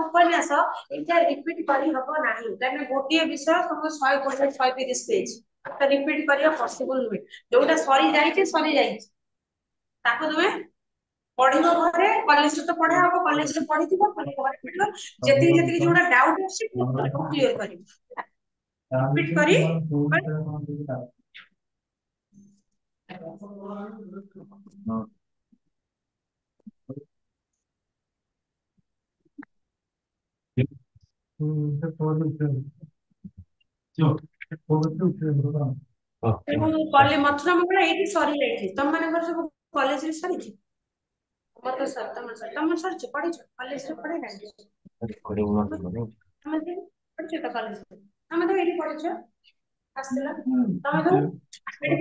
उपन्यास एटा रिपीट करी हबो नाही कारण गोटिए विषय तुमको 100 130 पेज तो रिपीट करिया पॉसिबल नुहे जोटा सरी जाइए ताको तुमे पढ़िबो घरे कॉलेज तो पढ़ा हबो कॉलेज रे पढ़िथिबो घरे पढ़िबो जति जति जोटा डाउट अछि क्लियर करिबो रिपीट करी कॉलेज मथुरा मंगला एठी सरी जाइछि तुम मानकर सब कॉलेज रे सरी मत सर तुम सर पढ़ी कॉलेज रे पढ़े ना हम पढ़छ तो कॉलेज हम तो एठी पढ़छ आस्तेला तमे तो एठी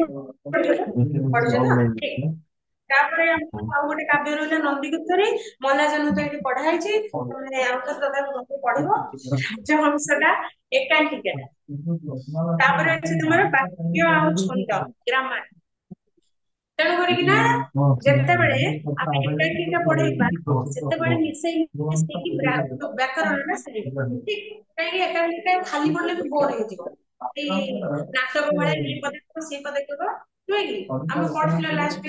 पढ़छ ना ठीक तापरे हम ଆଉ ଗୋଟେ କାବ୍ୟ ରହିଲା ନନ୍ଦିଗୁପ୍ତରେ ମଲା ଜନ ତ ଏଠି ପଢା ହେଇଛି ତମେ ଆଉ ତ ପ୍ରକାର ପଢିବ ରାଜହଂସଟା ଏକାଙ୍କିକା ତାପରେ ଅଛି ତୁମର ବାକ୍ୟ ଆଉ ଛନ୍ଦ ଗ୍ରାମାର ତେଣୁ କରିକି ନା ଯେତେବେଳେ ଆମେ ଏକାଙ୍କିକା ପଢେଇବା ସେତେବେଳେ ମିଶେଇକି ବ୍ୟାକରଣଟା ସାରିବା ଠିକ କାହିଁକି ଏକାଙ୍କିକା ଖାଲି ପଢିଲେ ବି ବୋର ହେଇଯିବ ଏଇ ନାଟକ ଭଳିଆ ଏଇ ପଦକ୍ଷେପ ସେଇ ପଦକ୍ଷେପ ନୁହେଁ କି ଆମେ ପଢିଲା ଲାଷ୍ଟ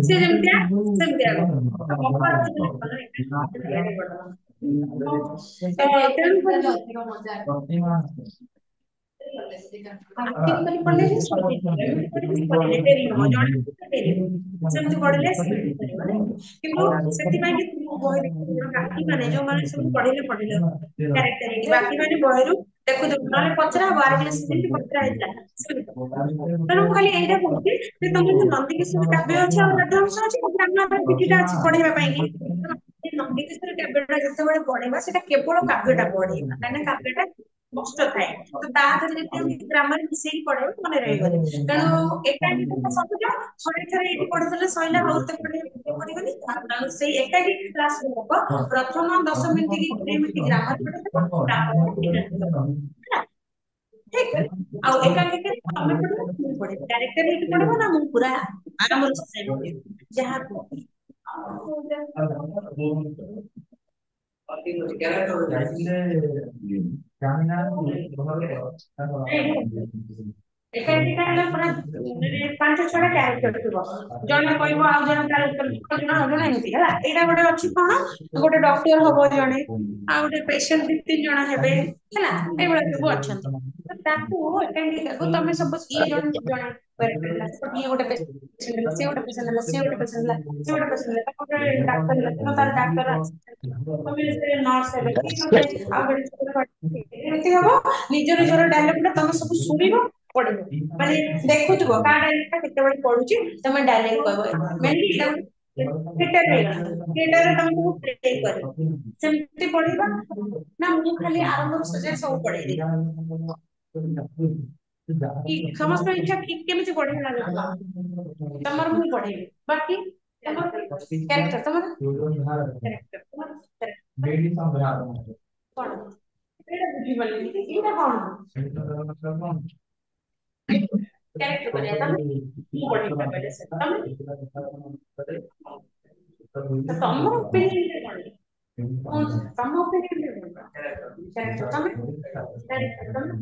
ସେ ଯେମିତିଆ ସେମିତିଆ ଆକ୍ଟିଭ କରି ପଢିଲେ ପଢିଲେ ଡେରି ହବ ସେମିତି ପଢିଲେ କିନ୍ତୁ ସେଥିପାଇଁ କି ବାକି ମାନେ ଯୋଉମାନେ ସବୁ ପଢିଲେ କ୍ୟାରେକ୍ଟର ବାକି ମାନେ ବହିରୁ ଦେଖୁଥିବୁ ନହେଲେ ପଚରା ହବ ଆର କ୍ଲାସ ଯେମିତି ପଚରା ହେଇଥିଲା ତେଣୁ ମୁଁ ଖାଲି ଏଇଟା କହୁଛି ଯେ ତମର ଯୋଉ ନନ୍ଦିକେଶ୍ୱର କାବ୍ୟ ଅଛି ଆଉ ରାଜହଂସ ଅଛି ଗ୍ରାମାର କିଛିଟା ଅଛି ପଢିବା ପାଇଁ କି ନନ୍ଦିକେଶ୍ୱର କାବ୍ୟଟା ଯେତେବେଳେ ପଢିବା ସେଟା କେବଳ କାବ୍ୟଟା ପଢିବା କାହିଁକିନା କାବ୍ୟଟା କଷ୍ଟ ଥାଏ ତ ତା ଦେହରେ ଯଦି ଗ୍ରାମାର ମିଶେଇକି ପଢେଇବ ମନେ ରହିବନି ତେଣୁ ଏକାଙ୍କିକା ସହଜ ଥରେ ଥରେ ଏଇଠି ପଢିଦେଲେ ସଇଲା ଆଉ ତ ପଢିବନି ତେଣୁ ସେଇ ଏକାକି କ୍ଲାସ ହବ ପ୍ରଥମ 10 ମିନିଟ କି 20 ମିନିଟ ଗ୍ରାମାର ପଢିଦେବ ତାପରେ ଠିକ ଆଉ ଏକାଙ୍କିକା ତମେ ପଢିବ ମୁଁ ପଢିବି ଡାଇରେକ୍ଟର ହେଇକି ପଢିବ ନା ମୁଁ ପୁରା ଆରମ୍ଭରୁ ଶେଷ ଯାଏ ଯାହା ଏକାଙ୍କିକା ହେଲା ପୁରା 5-6ଟା କ୍ୟାରେକ୍ଟର ଥିବ ଜଣେ କହିବ ଆଉ ଜଣେ କ୍ୟାରେକ୍ଟର ଜଣେ ଆଉ ଜଣେ ଏମିତି ହେଲା ଏଇଟା ଗୋଟେ ଅଛି କଣ ଗୋଟେ ଡକ୍ଟର ହବ ଜଣେ ଆଉ ଗୋଟେ ପେସେଣ୍ଟ 2-3 ଜଣ ହେବେ ହେଲା ଏଇଭଳିଆ ସବୁ ଅଛନ୍ତି ତାକୁ ଏକାଙ୍କିକାକୁ ତମେ ସବୁ ଇଏ ଜଣେ ଜଣେ ଇଏ ଗୋଟେ ପେସେଣ୍ଟ ହେଲା ସେ ଗୋଟେ ପେସେଣ୍ଟ ହେଲା ସେ ଗୋଟେ ପେସେଣ୍ଟ ହେଲା ସେ ଗୋଟେ ପେସେଣ୍ଟ ହେଲା ଗୋଟେ ଡାକ୍ତର ହେଲା ତେଣୁ ତାର ଡାକ୍ତର ତମେ ନର୍ସ ହେଲେ କି ତମେ ଆଉ ଗୋଟେ ଏମିତି ହବ ନିଜ ନିଜର ଡାଇଲଗଟା ତମେ ସବୁ ଶୁଣିବ ପଢିବ ମାନେ ଦେଖୁଥିବ କା ଡାଇଲଗଟା କେତେବେଳେ ପଢୁଛି ତମେ ଡାଇଲଗ କହିବ ମେନଲି ଏଇଟା ଥିଏଟରରେ ତମକୁ ପ୍ଲେ କରିବ ସେମିତି ପଢିବା ନା ମୁଁ ଖାଲି ଆରମ୍ଭରୁ ଶେଷ ଯାଏଁ ସବୁ ପଢେଇଦେବି ସମସ୍ତଙ୍କ ଇଚ୍ଛା କେମିତି ପଢେଇବା ତମର ମୁଁ ପଢେଇବି ବାକି ତମର କ୍ୟାରେକ୍ଟର ତମର କ୍ୟାରେକ୍ଟର ତମର କଣ ଏଇଟା ବୁଝିପାରିଲିନି ଏଇଟା କଣ କ୍ୟାରେକ୍ଟର କରିବା ତମେ ମୁଁ ପଢେଇବା କହିଲେ ସେ ତମେ ତମର ଓପିନିଅନ କଣ ତମ ଓପିନିଅନ କ୍ୟାରେକ୍ଟର ତମେ କ୍ୟାରେକ୍ଟର ତମେ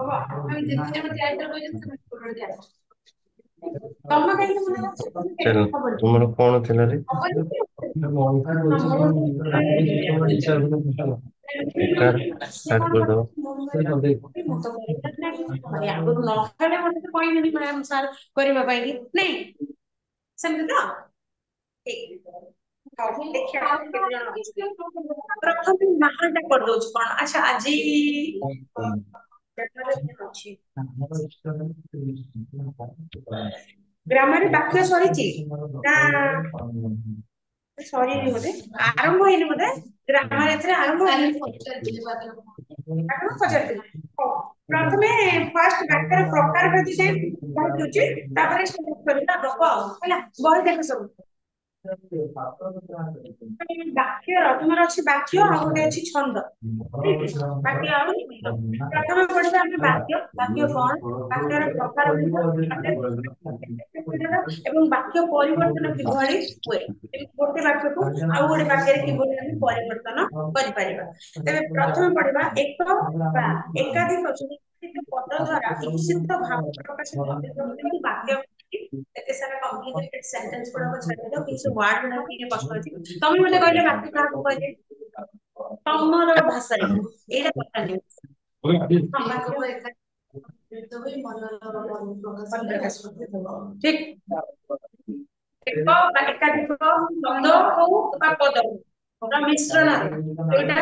ଆମେ ଯେତେ ଜଣ କ୍ୟାରେକ୍ଟର କହିଛନ୍ତି ସେମାନେ ତମ କାହିଁକି ମନେ ଅଛି ତୁମର କଣ ଥିଲା ରେ ଷ୍ଟାର୍ଟ କରିଦବ ଆଗରୁ ନହେଲେ ମତେ ତ କହିବେନି ମ୍ୟାମ ସାର୍ କରିବା ପାଇଁ କି ନାଇଁ ସେମିତି ତ ପ୍ରଥମେ ବାହାରଟା କରିଦଉଛି କଣ ଆଚ୍ଛା ଆଜି ଅଛି ଗ୍ରାମାରେ ବାକ୍ୟ ସରିଛି ନା ସରିନି ବୋଧେ ଆରମ୍ଭ ହେଇନି ବୋଧେ ଗ୍ରାମାର ଏଥିରେ ଆରମ୍ଭ ହେଇନି ଆପଣ ପଚାରିଥିଲେ ପ୍ରଥମେ ଫାଷ୍ଟ ବାକ୍ୟର ପ୍ରକାର କହିଦଉଛି ତାପରେ କରିବା ଗପ ଆଉ ହେଲା ବହି ଦେଖ ସବୁ ବାକ୍ୟ ତୁମର ଅଛି ବାକ୍ୟ ଆଉ ଗୋଟେ ଅଛି ଛନ୍ଦ। ଠିକ ବାକ୍ୟ ଆଉ ଛନ୍ଦ। ପ୍ରଥମେ ପଢିବା ଆମେ ବାକ୍ୟ। ବାକ୍ୟ କଣ? ବାକ୍ୟର ପ୍ରକାର ଭେଦ, ଏବଂ ବାକ୍ୟ ପରିବର୍ତ୍ତନ କିଭଳି ହୁଏ। ଗୋଟେ ବାକ୍ୟକୁ ଆଉ ଗୋଟେ ବାକ୍ୟରେ କିଭଳି ଆମେ ପରିବର୍ତ୍ତନ କରିପାରିବା। ତେବେ ପ୍ରଥମେ ପଢିବା ଏକ ବା ଏକାଧିକ ସୁନିଶ୍ଚିତ ପଦ ଦ୍ୱାରା ନିଶ୍ଚିତ ଭାବ ପ୍ରକାଶିତ ଅଭିବ୍ୟକ୍ତିକୁ ବାକ୍ୟ। ଏତେ ସାରା କମ୍ପ୍ଲିକେଟେଡ ସେଣ୍ଟେନ୍ସ ଗୁଡାକ ଛାଡିଦିଅ, କିଛି ୱାର୍ଡ ଗୁଡାକ ଟିକେ କଷ୍ଟ ଅଛି। ତମେ ମତେ କହିଲେ ବାକ୍ୟ କାହାକୁ କହିଲେ? ତମର ଭାଷାରେ ଏଇଟା ପଚାରିଲି। ହଁ, ଠିକ। ଏକ ବା ଏକାଧିକ ଶବ୍ଦ ହଉ ବା ପଦ ର ମିଶ୍ରଣରେ ଯୋଉଟା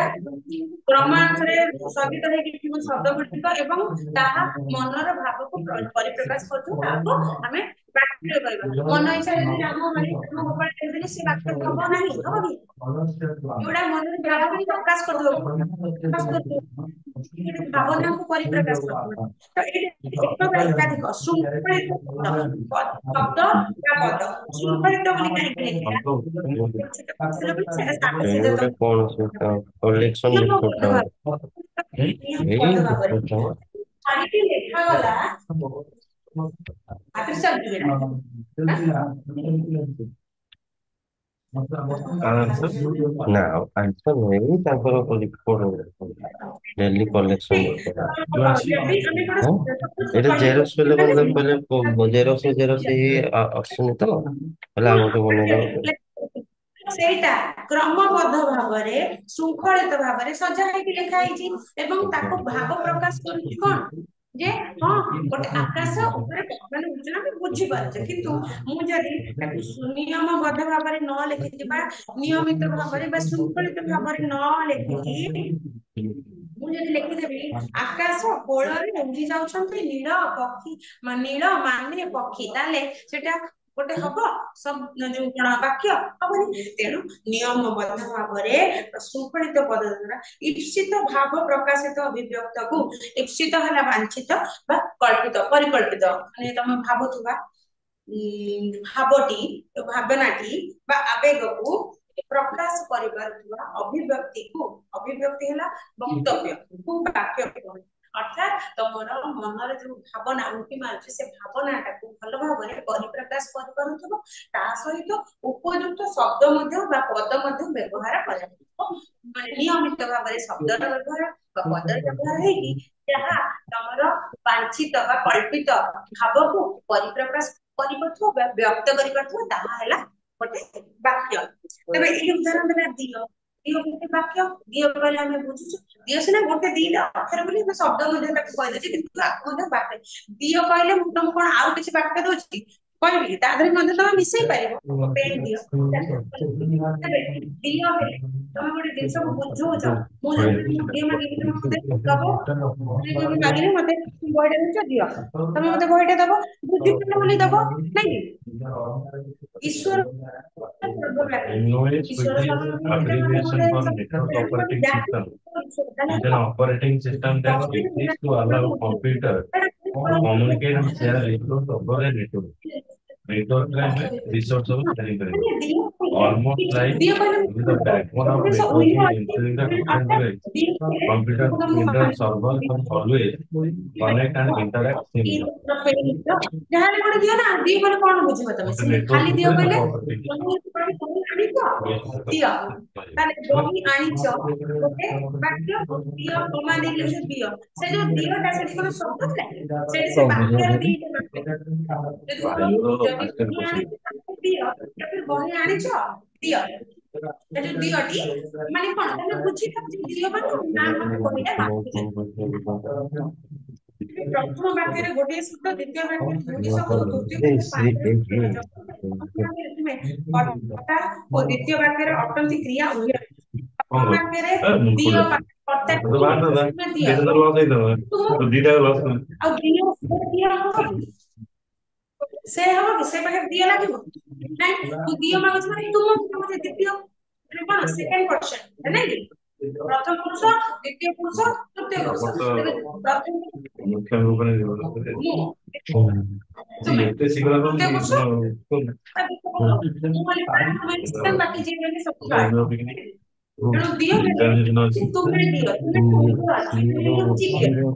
କ୍ରମାନ୍ୱୟରେ ସହିତ ହେଇକି ଥିବା ଶବ୍ଦ ଗୁଡ଼ିକ ଏବଂ ତାହା ମନର ଭାବକୁ ପରିପ୍ରକାଶ କରୁଥିବ, ତାହାକୁ ଆମେ ବାକ୍ୟ କହିବା। ମନ ଇଚ୍ଛା ଯଦି ରାମ ହରି ରାମ ଗୋପାଳ କହିଦେଲେ ସେ ବାକ୍ୟ ହବ ନାହିଁ, ହବ କି? ଯୋଉଟା ମନରେ ଭାବକୁ ପ୍ରକାଶ କରୁଥିବ, ଭାବନାକୁ ପରିପ୍ରକାଶ କରୁଥିବ। ତ ଏଇଟା ଏକ ବା ଏକାଧିକ ଶୃଙ୍ଖଳିତ ଶବ୍ଦ ବା ପଦ। ଶୃଙ୍ଖଳିତ ବୋଲି କାହିଁକି ଲେଖିଲା? ଏଇ ଗୋଟେ କଣ ସେ କଲେକ୍ସନ ରିପୋର୍ଟ ଏଇ ଲେଖାଗଲା ନା ଆନ୍ସର ନେଇ ତାଙ୍କର ରିପୋର୍ଟ ଡେଲି କଲେକ୍ସନ ଏଇଟା ଜେରକ୍ସ ହେଲେ କଣ କହିଲେ ଜେରକ୍ସ ହେଇ ଆସୁନି ତ ହେଲେ ଆଉ ଗୋଟେ ବନେଇଦବ। ସେଇଟା କ୍ରମବଦ୍ଧ ଭାବରେ ଶୃଙ୍ଖଳିତ ଭାବରେ ସଜା ହେଇକି ଲେଖା ହେଇଛି ଏବଂ ତାକୁ ଭାବ ପ୍ରକାଶ କରୁଛି କଣ ଯେ ହଁ ଗୋଟେ ଆକାଶ ଉପରେ ମାନେ ଉଚ୍ଚନା ଆମେ ବୁଝିପାରୁଛେ, କିନ୍ତୁ ମୁଁ ଯଦି ତାକୁ ନିୟମବଦ୍ଧ ଭାବରେ ନ ଲେଖିଛି ବା ନିୟମିତ ଭାବରେ ବା ଶୃଙ୍ଖଳିତ ଭାବରେ ନ ଲେଖିକି ମୁଁ ଯଦି ଲେଖିଦେବି ଆକାଶ କୋଳରେ ଉଡି ଯାଉଛନ୍ତି ନୀଳ ପକ୍ଷୀ, ନୀଳ ମାନେ ପକ୍ଷୀ, ତାହେଲେ ସେଟା ଗୋଟେ ହବ ଯୋଉ କଣ ବାକ୍ୟ ହବନି। ତେଣୁ ନିୟମବଦ୍ଧ ଭାବରେ ଶୃଙ୍ଖଳିତ ପଦ ଦ୍ୱାରା ଇପ୍ସିତ ଭାବ ପ୍ରକାଶିତ ଅଭିବ୍ୟକ୍ତକୁ, ଇପ୍ସିତ ହେଲା ବାଞ୍ଛିତ ବା କଳ୍ପିତ ପରିକଳ୍ପିତ, ମାନେ ତମେ ଭାବୁଥିବା ଭାବଟି ଭାବନାଟି ବା ଆବେଗକୁ ପ୍ରକାଶ କରିପାରୁଥିବା ଅଭିବ୍ୟକ୍ତିକୁ, ଅଭିବ୍ୟକ୍ତି ହେଲା ବକ୍ତବ୍ୟକୁ ବାକ୍ୟ କୁହନ୍ତି। ଅର୍ଥାତ୍ ତମର ମନରେ ଯୋଉ ଭାବନା ଉଙ୍କି ମାରୁଛି ସେ ଭାବନାଟାକୁ ଭଲ ଭାବରେ ପରିପ୍ରକାଶ କରିପାରୁଥିବ, ତା ସହିତ ଉପଯୁକ୍ତ ଶବ୍ଦ ମଧ୍ୟ ବା ପଦ ମଧ୍ୟ ବ୍ୟବହାର କରାଯିବ। ମାନେ ନିୟମିତ ଭାବରେ ଶବ୍ଦର ବ୍ୟବହାର ବା ପଦର ବ୍ୟବହାର ହେଇକି ଯାହା ତମର ବାଞ୍ଛିତ ବା କଳ୍ପିତ ଭାବକୁ ପରିପ୍ରକାଶ କରିପାରୁଥିବ ବା ବ୍ୟକ୍ତ କରିପାରୁଥିବ, ତାହା ହେଲା ଗୋଟେ ବାକ୍ୟ। ତେବେ ଏଇ ଉଦାହରଣ ଦେଲା ଦିଅ। ଦିଅ ଗୋଟେ ବାକ୍ୟ। ଦିଅ କହିଲେ ଆମେ ବୁଝୁଛୁ ଦିଅ ସିନା ଗୋଟେ ଦିଟା ଅକ୍ଷର ବୋଲି ଆମେ ଶବ୍ଦ ମଧ୍ୟ ତାକୁ କହିଦେଉଛି, କିନ୍ତୁ ଆକୁ ମଧ୍ୟ ବାକ୍ୟ। ଦିଅ କହିଲେ ମୁଁ ତମକୁ କଣ ଆଉ କିଛି ବାକ୍ୟ ଦଉଛି କହିବି, ତା ଦେହରେ ମଧ୍ୟ ତମେ ମିଶେଇ ପାରିବ। ପେନ୍ ଦିଅ, ଦିଅ ହେଲେ ତମେ ଗୋଟେ ଜିନିଷକୁ ବୁଝଉଛ। ମୁଁ ଯଦି ଦିଅ ମାଗିବି ତମେ ମତେ ଦବ, ମାଗିଲେ ମତେ ବହିଟା ଦଉଛ ଦିଅ, ତମେ ମତେ ବହିଟା ଦବ, ବୁଝିପାରିଲ ବୋଲି ଦବ ନାଇଁ। ଈଶ୍ୱର NOS, which is abbreviation for Network Operating System, is an operating system that exists to allow computer to communicate and share resources over a network. Network resource of sharing almost like the backbone of networking, ensuring that different computer, printer, server can always connect and interact seamlessly. ଯାହାହେଲେ ଗୋଟେ ଦିଅ ନା, ଦିଅ କହିଲେ କଣ ବୁଝିବ ତମେ? ଖାଲି ଦିଅ କହିଲେ ଦିଅ, ତାହେଲେ ବହି ଆଣିଛ ଗୋଟେ ବାକ୍ୟ, ଦିଅ କମା ଦେଇକି ସେ ଦିଅ, ସେ ଯୋଉ ଦିଅଟା ସେଠି କଣ ଶବ୍ଦ ଥିଲା? ସେଠି ସେ ବାକ୍ୟର ଦିଟା ବାକ୍ୟ। ଯଦି ବହି ଆଣିଛ ଦିଅ, ବହି ଆଣିଛ ଦିଅ, ଏ ଯୋଉ ଦିଅଟି ମାନେ କଣ ତମେ ବୁଝିପାରୁଛ ଦିଅ ମାନେ ନା ମତେ ବହିଟା ମାଗୁଛି। ପ୍ରଥମ ବାକ୍ୟରେ ଗୋଟିଏ ଶବ୍ଦ, ଦ୍ୱିତୀୟ ବାକ୍ୟରେ ଦୁଇଟି ଶବ୍ଦ, ତୃତୀୟ ଓ ଦ୍ୱିତୀୟ ବାକ୍ୟରେ ଅଟନ୍ତି କ୍ରିୟା ଉଭୟ। ପ୍ରଥମ ବାକ୍ୟରେ ଦିଅ ଆଉ ଦିଅ ସେ ହବ କି ସେ ପାଖରେ ଦିଅ ଲାଗିବ ନାଇଁ। ମୁଁ ଦିଅ ମାଗୁଛି ମାନେ ତୁମ ମତେ ଦ୍ୱିତୀୟ ମାନେ କଣ ସେକେଣ୍ଡ ପର୍ସନ ନାଇଁ କି? ପ୍ରଥମ ପୁରୁଷ, ଦ୍ୱିତୀୟ ପୁରୁଷ, ତୃତୀୟ ପୁରୁଷ। ମୁଁ କହିଲି ତୁମେ ସିଷ୍ଟମ ବାକି ଯିଏ କହିଲେ ସବୁ ଚଳେ। ହୁଁ। ତେଣୁ ଦିଅ ତୁମେ ଦିଅ ତୁମେ ଲୁଚି ଦିଅ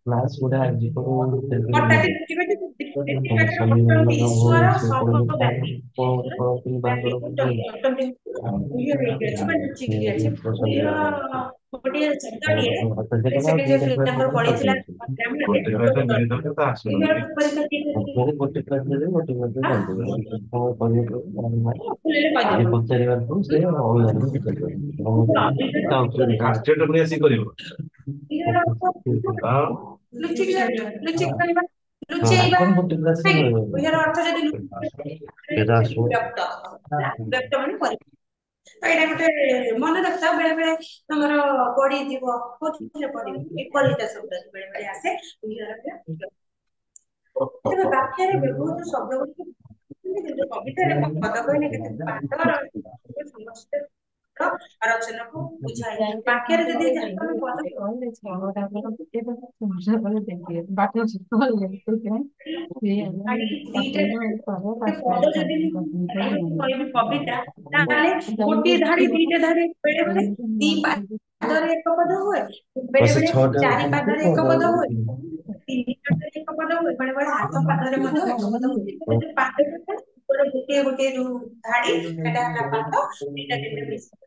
କ୍ଲାସ ଗୁଡା ଯିବାକୁ ହଠାତ୍ ଈଶ୍ୱର ସର୍ବବ୍ୟାପୀ ବ୍ୟାପୀ ଅଟନ୍ତି ଇଏ ହେଇକି ଅଛି ବା ଲୁଚିକି ଅଛି। ଗୋଟିଏ ଶବ୍ଦଟିଏ ସେଠି ଯୋଉ ପିଲାଙ୍କର ପଡିଥିଲା ଗୋଟେ କ୍ଲାସ ରେ ଗୋଟେ ପଚାରିବାକୁ ସେ କାର୍ଯ୍ୟଟା ପୁଣି ଆସି କରିବ। ଲୁଚିକି କରିବା ଲୁଚେଇବା ଏହାର ଅର୍ଥ ଯଦି ବ୍ୟକ୍ତ ବ୍ୟକ୍ତ ମାନେ କରିବା। ତ ଏଇଟା ଗୋଟେ ମନେ ରଖିଥାଅ ବେଳେ ବେଳେ ତମର ପଡିଯିବ କୋଉଥିରେ ପଡିବ ବିପରୀତ ଶବ୍ଦ ବେଳେ ବେଳେ ଆସେ। ତେବେ ବାକ୍ୟରେ ବ୍ୟବହୃତ ଶବ୍ଦ ଗୁଡ଼ିକ କିନ୍ତୁ କବିତାରେ ପଦ କହିଲେ କେତେ ପାଦ ସମସ୍ତେ ରଚନାକୁ ବୁଝାଏ। ବାକ୍ୟରେ ଯଦି ଯାହା ତମେ ପଦ ପଦ ଯଦି କହିବି କବିତା ତାହେଲେ ଗୋଟିଏ ଧାଡି ଦିଟା ଧାଡି ବେଳେ ବେଳେ ଦି ପାଦରେ ଏକ ପଦ ହୁଏ, ବେଳେ ବେଳେ ଚାରି ପାଦରେ ଏକ ପଦ ହୁଏ, ତିନି ପାଦରେ ଏକ ପଦ ହୁଏ, ବେଳେ ବେଳେ ହାତ ପାଦରେ ମଧ୍ୟ ଏକ ପଦ ହୁଏ। ପାଦ ଗୋଟିଏ ଗୋଟିଏ ଯୋଉ ଧାଡି ସେଟା ହେଲା ପାଦ ଦିଟା ତିନିଟା ମିଶିଲେ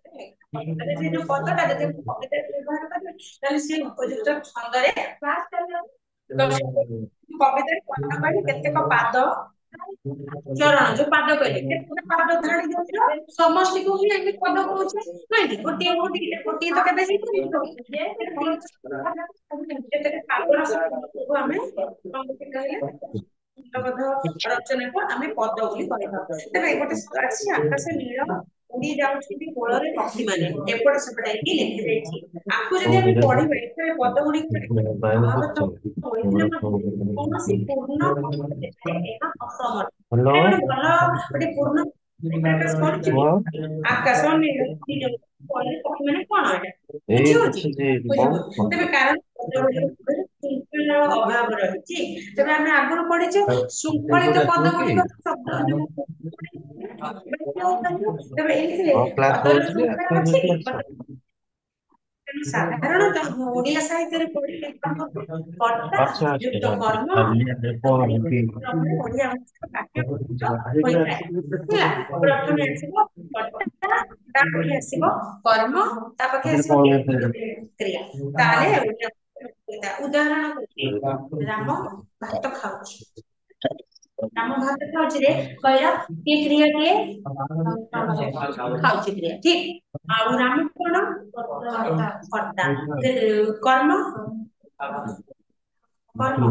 ସେ ଯୋଉ ପଦଟା ଯଦି କବିତାରେ ବ୍ୟବହାର କରିବେ ତାହେଲେ ସେ ଉପଯୁକ୍ତ ଛନ୍ଦରେ କବିତାରେ ପଦ କହିଲେ କେତେକ ପାଦ ଚରଣ ଯୋଉ ପାଦ କହିଲେ କେତେଟା ପାଦ ଧାଡି ଦିଆଯିବ ସମସ୍ତଙ୍କୁ ହିଁ ଆମେ ପଦ କହୁଛେ ନାଇଁ ଗୋଟିଏ ଗୋଟିଏ ଗୋଟିଏ ତ କେବେ ହେଇପାରିବ ଯେତେଟା ପାଦର ସଂଖ୍ୟାକୁ ଆମେ କଣ କହିଲେ ରଚନାକୁ ଆମେ ପଦ ବୋଲି କହିଥାଉ। ତେବେ ଗୋଟେ ଅଛି ଆକାଶ ନୀଳ ଉଡି ଯାଉଛନ୍ତି କୋଳରେ ପକ୍ଷୀମାନେ ଏପଟ ସେପଟ ହେଇକି ଲେଖିଯାଇଛି। ଆକୁ ଯଦି ଆମେ ପଢିବା ଏଠାରେ ପଦ ଗୁଡିକ କୌଣସି ପୂର୍ଣ୍ଣ ଏହା ଅସମର୍ଥ। ହ୍ୟାଲୋ। ଗୋଟେ ଭଲ ଗୋଟେ ପୂର୍ଣ୍ଣ ପ୍ରକାଶ କରୁଛି ଆକାଶ ନୀଳ ପକ୍ଷୀ ମାନେ କଣ ଏଇଟା ବୁଝି ହଉଛି ତେବେ କାରଣ ଅଭାବ ରହିଛି। ତେବେ ଆମେ ଆଗରୁ ପଢିଛେ ଶୃଙ୍ଖଳିତ ପଦ ଗୁଡିକ ତେବେ ଏଇଥିରେ କ୍ଲାସ ପଦର ହଉଛି ଶୃଙ୍ଖଳା ଅଛି ତେଣୁ ସାଧାରଣତଃ ଓଡ଼ିଆ ସାହିତ୍ୟରେ ପଢିଲେ କର୍ତ୍ତା ଯୁକ୍ତ କର୍ମ ଓଡ଼ିଆ ବାକ୍ୟ ହୋଇଥାଏ ହେଲା। ପ୍ରଥମେ ଆସିବ କର୍ତ୍ତା ତାପରେ ଆସିବ କର୍ମ ତା ପାଖେ ଆସିବ କ୍ରିୟା ତାହେଲେ ଉଦାହରଣ ରାମ ଭାତ ଖାଉଛି। ରାମ ଭାତ ଖାଉଛି ରେ କହିଲା କିଏ କ୍ରିୟା କିଏ ଖାଉଛି କ୍ରିୟା ଠିକ ଆଉ ରାମ କଣ କର୍ତ୍ତା କର୍ମ କର୍ମ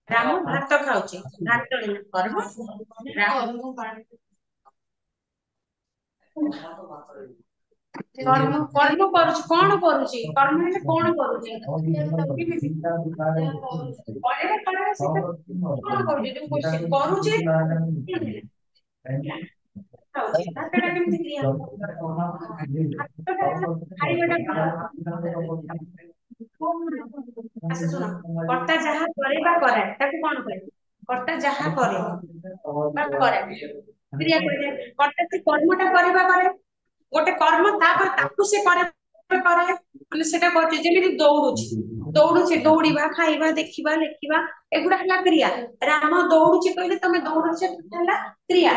ରାମ ଭାତ ଖାଉଛି ଭାତ କର୍ମ କର୍ମ କର୍ମ କରୁଛି କଣ କରୁଛି କର୍ମ ହେଲେ କଣ କରୁଛି କରୁଛି ଭାତଟା କେମିତି କ୍ରିୟା ଖାଇବାଟା ଆଚ୍ଛା ଶୁଣ କର୍ତ୍ତା ଯାହା କରେ ବା କରାଏ ତାକୁ କଣ କରେ କର୍ତ୍ତା ଯାହା କରେ ବା କରାଏ କ୍ରିୟା କରେ କର୍ତ୍ତା ସେ କର୍ମଟା କରିବା କରେ ଗୋଟେ କର୍ମ ତାପରେ ତାକୁ ସେ କରେ ମାନେ ସେଟା କରୁଛି ଯେମିତି ଦୌଡୁଛି ଦୌଡିବା ଖାଇବା ଦେଖିବା ଲେଖିବା ଏଗୁଡା ହେଲା କ୍ରିୟା। ରାମ ଦୌଡୁଛି କହିଲେ ତମେ ଦୌଡୁଛ ହେଲା କ୍ରିୟା।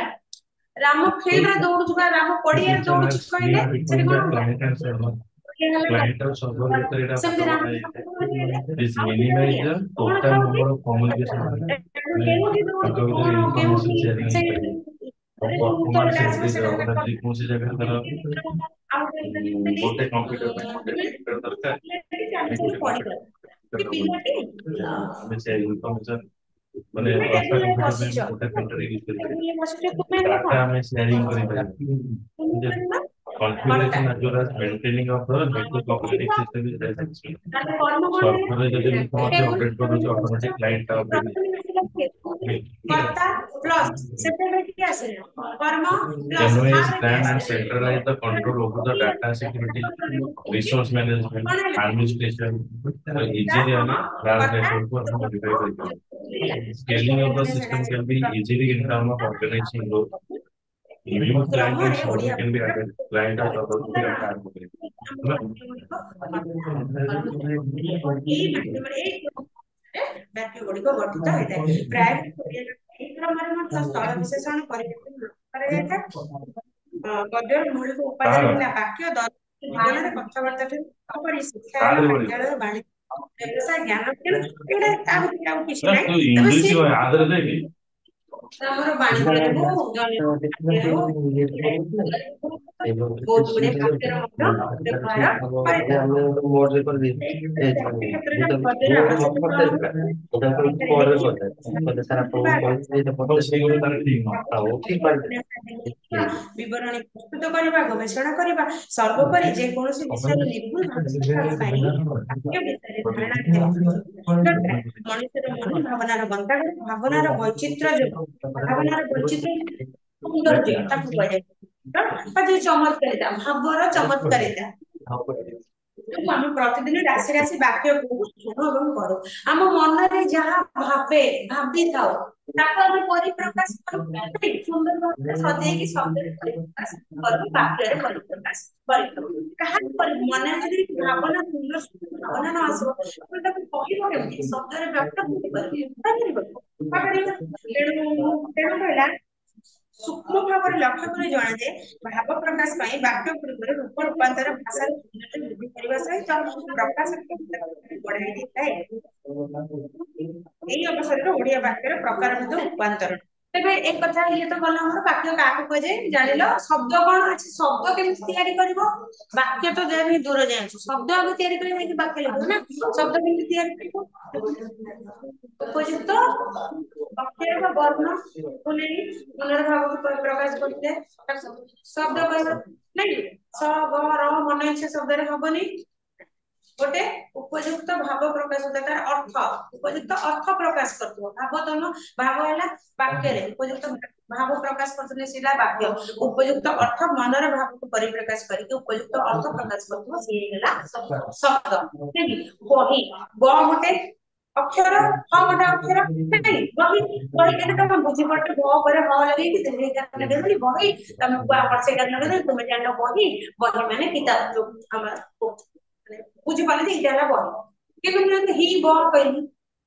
ରାମ ଫିଲ୍ଡରେ ଦୌଡୁଛି ବା ରାମ ପଡିଆରେ ଦୌଡୁଛି କହିଲେ ସେଠି କଣ ହେଲା Client or server ଭିତରେ ଏଇଟା ସେମିତି ବନା ହେଇଥାଏ this minimize the total number of communication କେଉଁଠି ତାଙ୍କ ଦୌଡୁଛି ଭିତରେ କଣ information କେଉଁଠି sharing ସେ ହେଇପାରିବ। ଆଉ performance ସେମିତି ଗୋଟେ ଯେକୌଣସି ଜାଗାରେ ଧର ଗୋଟେ କମ୍ପ୍ୟୁଟର ପାଇଁ ଗୋଟେ ପ୍ରିଣ୍ଟର ଦରକାର ଆମେ ଗୋଟେ କମ୍ପ୍ୟୁଟର ପିଲାଟି ଆମେ ସେ ଇନଫର୍ମେସନ ମାନେ 10ଟା କମ୍ପ୍ୟୁଟର ପାଇଁ ଆମେ ଗୋଟେ ପ୍ରିଣ୍ଟର ୟୁଜ କରିପାରିବା ଡାଟା ଆମେ ସେୟାରିଂ କରିପାରିବା। Configuration as well as maintaining of the network operating system is very essential. Software ଯଦି ମୁଁ କୌଣସି ଅପଡେଟ କରୁଛି ଅଟୋମେଟିକ କ୍ଲାଇଣ୍ଟ ଟା ଅପଡେଟ କର୍ତ୍ତା ପ୍ଲସ୍ ସେତେବେଳେ କିଏ ଆସିଲା କର୍ମ plus Conveys, plan and centralize the control over the data security, resource management, administration. Easily ଆମେ large network କୁ ଆମେ modify କରିପାରିବା. Scaling of the system can be easily in terms of organizing growth. Remote client can क्रमरे solve, Odia it can be added. Client or server could be added. ଆମ ବାକ୍ୟ ଗୁଡିକ ଏଇ ମାଧ୍ୟମରେ ଏଇ ବାକ୍ୟ ଗୁଡିକ ଗଠିତ ହୋଇଥାଏ। ପ୍ରାୟ ଏହି କ୍ରମରେ ମଧ୍ୟ ସ୍ଥଳ ବିଶେଷଣ ପରିବର୍ତ୍ତନ କରାଯାଇଥାଏ। ପଦ୍ୟର ମୌଳିକ ଉପାଦାନ ହେଲା ବାକ୍ୟ ଜୀବନରେ କଥାବାର୍ତ୍ତା କରି ଶିକ୍ଷାର ବିଦ୍ୟାଳୟ ବାଣିଜ୍ୟ ବ୍ୟବସାୟ ଜ୍ଞାନ ଏଗୁଡା ତା ଭିତରେ ଆଉ କିଛି ନାହିଁ। ତେବେ English ସିଏ ଆଦରେ ଦେବି ଆମର ବାଣିଜ୍ୟରେ ହଉ ବହୁତ ଗୁଡେ ବାକ୍ୟର ମଧ୍ୟ ବ୍ୟବହାର କରିଥାଏ। ମୋଡରେ କରିଦେବି କ୍ଷେତ୍ରରେ ମୁଁ ପଦ୍ୟର ଆବଶ୍ୟକତା ସାର୍ ଆପଣଙ୍କୁ କହିଥିଲି ଏଇଟା ସେଇଗୁলো ତାର ଠିକ ନୁହଁ। ଠିକ ପାଇଲେ ବିବରଣୀ ପ୍ରସ୍ତୁତ କରିବା, ଗବେଷଣା କରିବା, ସର୍ବୋପରି ଯେକୌଣସି ବିଷୟରେ ନିପୁଣ ପାଇଁ ବାକ୍ୟ ବିଷୟରେ ଧାରଣା ଦେବା ଦରକାର। ମଣିଷର ମନ ଭାବନାର ଗନ୍ତାଘର, ଭାବନାର ବୈଚିତ୍ର୍ୟ ଯୋଗୁଁ ଭାବନାର ବୈଚିତ୍ର୍ୟ ସୌନ୍ଦର୍ଯ୍ୟ ତାକୁ କୁହାଯାଏ। ବା ଯୋଉ ଚମତ୍କାରିତା, ଭାବର ଚମତ୍କାରିତା। ଆମେ ପ୍ରତିଦିନ ରାଶି ରାଶି ବାକ୍ୟକୁ ଶୁଣୁ ଏବଂ କରୁ। ଆମ ମନରେ ଯାହା ଭାବିଥାଉ ତାକୁ ଆମେ ପରିପ୍ରକାଶ କରୁ, ସୁନ୍ଦର ଭାବରେ ସଜେଇକି ଶବ୍ଦରେ ପରିପ୍ରକାଶ କରୁ, ବାକ୍ୟରେ ପରିପ୍ରକାଶ କରିଥାଉ। କାହା ମନରେ ଯଦି ଭାବନା ସୁନ୍ଦର ଭାବନା ନ ଆସିବ ତାହେଲେ ତାକୁ କହିବ କେମିତି, ଶବ୍ଦରେ ବ୍ୟକ୍ତ କେମିତି କରିପାରିବ? ତେଣୁ କହିଲା ସୂକ୍ଷ୍ମ ଭାବରେ ଲକ୍ଷ୍ୟ କରି ଜଣାଯାଏ ଭାବ ପ୍ରକାଶ ପାଇଁ ବାକ୍ୟ ଗୁଡିକରେ ରୂପ ରୂପାନ୍ତର ଭାଷାର ସୌନ୍ଦର୍ଯ୍ୟ ବୃଦ୍ଧି କରିବା ସହିତ ପ୍ରକାଶ ବଢାଇ ଦେଇଥାଏ। ଏଇ ଅବସରରେ ଓଡିଆ ବାକ୍ୟର ପ୍ରକାରଭେଦ ରୂପାନ୍ତରଣ। ତେବେ ଏ କଥା ଇଏ ତ ଗଲା ଆମର ବାକ୍ୟ କାହାକୁ କୁହାଯାଏ ଜାଣିଲ। ଶବ୍ଦ କଣ ଅଛି, ଶବ୍ଦ କେମିତି ତିଆରି କରିବ? ବାକ୍ୟ ତ ଯାଇ ଦୂର ଯାଉଛି, ଶବ୍ଦ ଆଗ ତିଆରି କରି ଯାଇକି ବାକ୍ୟ ଲେଖିବ ନା। ଶବ୍ଦ କେମିତି ତିଆରି କରିବ? ଉପଯୁକ୍ତ ଅକ୍ଷର ବା ବର୍ଣ୍ଣକୁ ନେଇ ମନର ଭାବକୁ ପ୍ରକାଶ କରିଥାଏ। ଶବ୍ଦ କହିବା ନାଇଁ, ସ ଗ ର ମନ ଇଚ୍ଛା ଶବ୍ଦରେ ହବନି। ଗୋଟେ ଉପଯୁକ୍ତ ଭାବ ପ୍ରକାଶ, ତାର ଅର୍ଥ ଉପଯୁକ୍ତ ଅର୍ଥ ପ୍ରକାଶ କରୁଥିବ। ଭାବ ତମ ଭାବ ହେଲା ବାକ୍ୟରେ, ଉପଯୁକ୍ତ ଭାବ ପ୍ରକାଶ କରୁଥିଲେ ସେଇଟା ବାକ୍ୟ। ଉପଯୁକ୍ତ ଅର୍ଥ ମନର ଭାବକୁ ପରିପ୍ରକାଶ କରିକି ଉପଯୁକ୍ତ ଅର୍ଥ ପ୍ରକାଶ କରୁଥିବ, ସିଏ ହେଲା ଶବ୍ଦ। ବହି, ବ ଗୋଟେ ଅକ୍ଷର, ହ ଗୋଟେ ଅକ୍ଷର, ନାଇଁ ବହି। ବହି କେତେ ତମେ ବୁଝିପାରୁଛ, ବ ପରେ ହ ଲଗେଇକି ଲଗେଇଦେଲି ବହି, ତମେ ସେଇଟା ଲଗେଇଦେଲି, ତୁମେ ଜାଣିଲ ବହି। ବହି ମାନେ କିତାବ, ଯୋଉ ଆମର ବୁଝିପାରିଲେ ଯେ ଏଇଟା ହେଲା ବହି। କିନ୍ତୁ ମୁଁ ଯଦି ହି ବ କହିଲି,